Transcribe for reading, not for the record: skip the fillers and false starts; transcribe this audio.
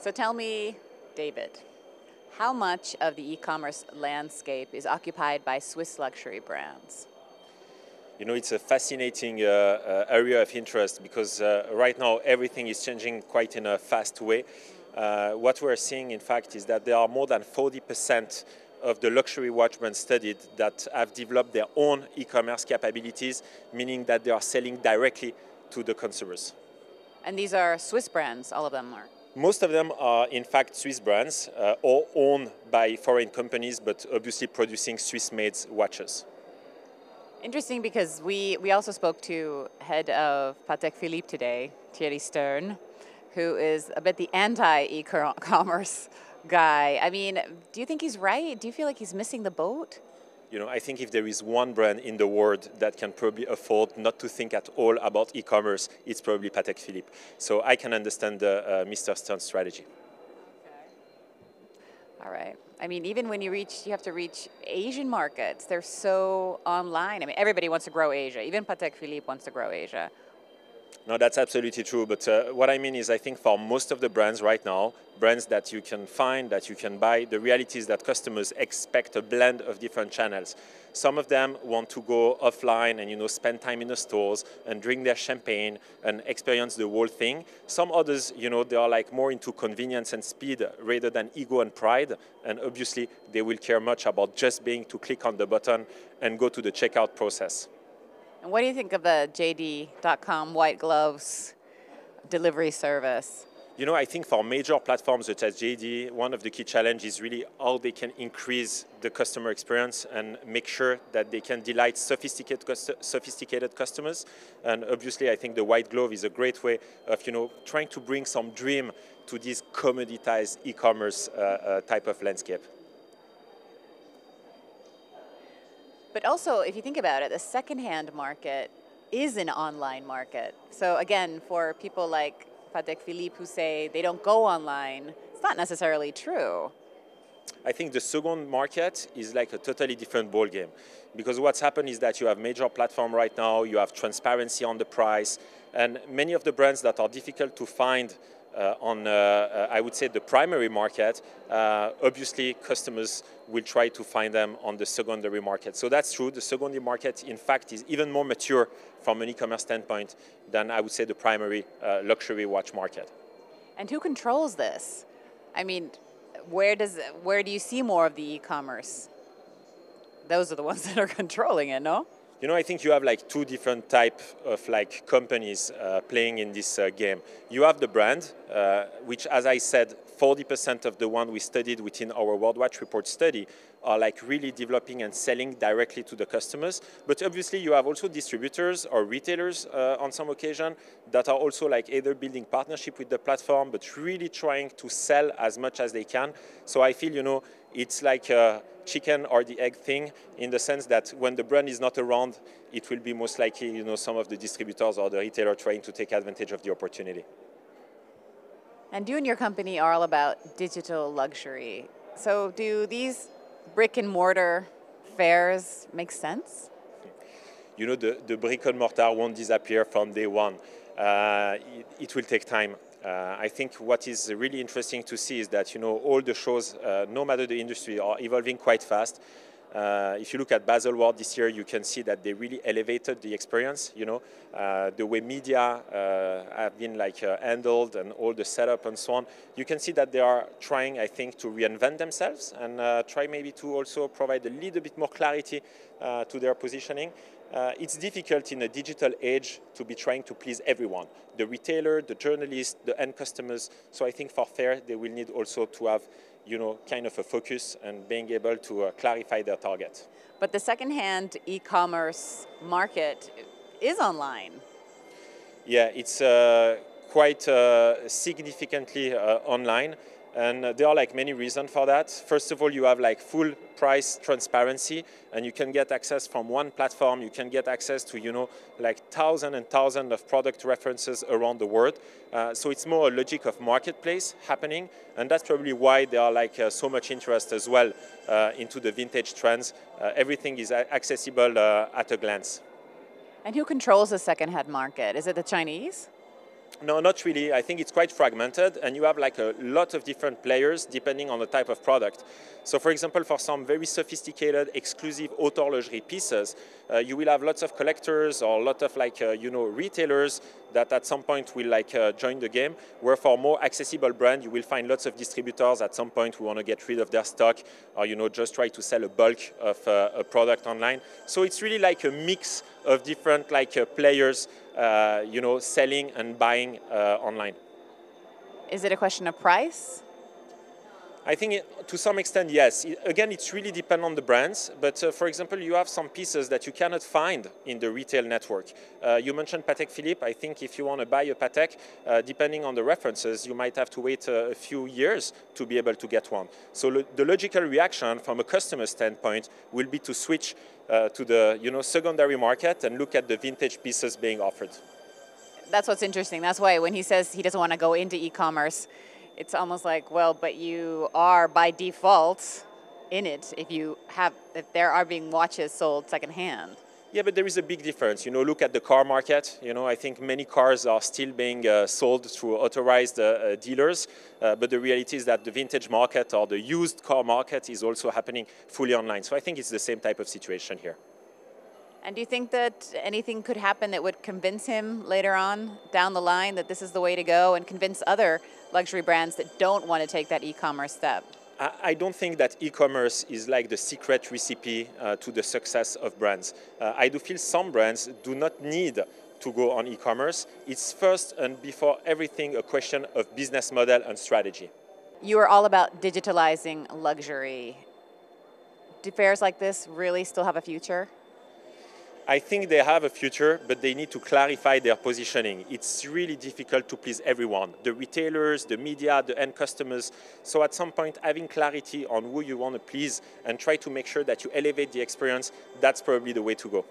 So tell me, David, how much of the e-commerce landscape is occupied by Swiss luxury brands? You know, it's a fascinating area of interest because right now everything is changing quite in a fast way. What we're seeing, in fact, is that there are more than 40% of the luxury watch brands studied that have developed their own e-commerce capabilities, meaning that they are selling directly to the consumers. And these are Swiss brands, all of them are. Most of them are, in fact, Swiss brands or owned by foreign companies, but obviously producing Swiss-made watches. Interesting, because we also spoke to head of Patek Philippe today, Thierry Stern, who is a bit the anti-e-commerce guy. I mean, do you think he's right? Do you feel like he's missing the boat? You know, I think if there is one brand in the world that can probably afford not to think at all about e-commerce, it's probably Patek Philippe. So I can understand Mr. Stern's strategy. All right. I mean, even when you have to reach Asian markets. They're so online. I mean, everybody wants to grow Asia. Even Patek Philippe wants to grow Asia. No, that's absolutely true. But what I mean is, I think for most of the brands right now, brands that you can find, that you can buy, the reality is that customers expect a blend of different channels. Some of them want to go offline and, you know, spend time in the stores and drink their champagne and experience the whole thing. Some others, you know, they are like more into convenience and speed rather than ego and pride. And obviously, they will care much about just being to click on the button and go to the checkout process. And what do you think of the JD.com white gloves delivery service? You know, I think for major platforms such as JD, one of the key challenges is really how they can increase the customer experience and make sure that they can delight sophisticated customers. And obviously, I think the white glove is a great way of, you know, trying to bring some dream to this commoditized e-commerce type of landscape. But also, if you think about it, the secondhand market is an online market. So again, for people like Patek Philippe who say they don't go online, it's not necessarily true. I think the second market is like a totally different ballgame. Because what's happened is that you have major platform right now, you have transparency on the price, and many of the brands that are difficult to find on, I would say, the primary market, obviously customers will try to find them on the secondary market. So that's true. The secondary market, in fact, is even more mature from an e-commerce standpoint than, I would say, the primary luxury watch market. And who controls this? I mean, where do you see more of the e-commerce? Those are the ones that are controlling it, no? You know, I think you have like two different types of like companies playing in this game. You have the brand, which, as I said, 40% of the one we studied within our World Watch Report study are like really developing and selling directly to the customers. But obviously, you have also distributors or retailers on some occasion that are also like either building partnership with the platform, but really trying to sell as much as they can. So I feel, you know, it's like a chicken or the egg thing, in the sense that when the brand is not around, it will be most likely, you know, some of the distributors or the retailer trying to take advantage of the opportunity. And you and your company are all about digital luxury. So do these brick and mortar fairs make sense? You know, the brick and mortar won't disappear from day one. It will take time. I think what is really interesting to see is that, you know, all the shows, no matter the industry, are evolving quite fast. If you look at Baselworld this year, you can see that they really elevated the experience. You know, the way media have been like handled and all the setup and so on. You can see that they are trying, I think, to reinvent themselves and try maybe to also provide a little bit more clarity to their positioning. It's difficult in a digital age to be trying to please everyone, the retailer, the journalist, the end customers. So I think for fair, they will need also to have, you know, kind of a focus and being able to clarify their target. But the secondhand e-commerce market is online. Yeah, it's quite significantly online. And there are like many reasons for that. First of all, you have like full price transparency, and you can get access from one platform. You can get access to, you know, like thousands and thousands of product references around the world. So it's more a logic of marketplace happening, and that's probably why there are like so much interest as well into the vintage trends. Everything is accessible at a glance. And who controls the secondhand market? Is it the Chinese? No, not really. I think it's quite fragmented, and you have like a lot of different players depending on the type of product. So, for example, for some very sophisticated, exclusive horlogerie pieces, you will have lots of collectors or a lot of like retailers that at some point will join the game. Where for more accessible brand, you will find lots of distributors at some point who want to get rid of their stock, or just try to sell a bulk of a product online. So it's really like a mix of different players, selling and buying online. Is it a question of price? I think to some extent, yes. Again, it's really dependent on the brands. But for example, you have some pieces that you cannot find in the retail network. You mentioned Patek Philippe. I think if you want to buy a Patek, depending on the references, you might have to wait a few years to be able to get one. So the logical reaction from a customer standpoint will be to switch to the secondary market and look at the vintage pieces being offered. That's what's interesting. That's why when he says he doesn't want to go into e-commerce, it's almost like, well, but you are by default in it if there are being watches sold secondhand. Yeah, but there is a big difference. Look at the car market. I think many cars are still being sold through authorized dealers. But the reality is that the vintage market or the used car market is also happening fully online. So I think it's the same type of situation here. And do you think that anything could happen that would convince him later on down the line that this is the way to go, and convince other luxury brands that don't want to take that e-commerce step? I don't think that e-commerce is like the secret recipe to the success of brands. I do feel some brands do not need to go on e-commerce. It's first and before everything a question of business model and strategy. You are all about digitalizing luxury. Do fairs like this really still have a future? I think they have a future, but they need to clarify their positioning. It's really difficult to please everyone, the retailers, the media, the end customers. So at some point, having clarity on who you want to please and try to make sure that you elevate the experience, that's probably the way to go.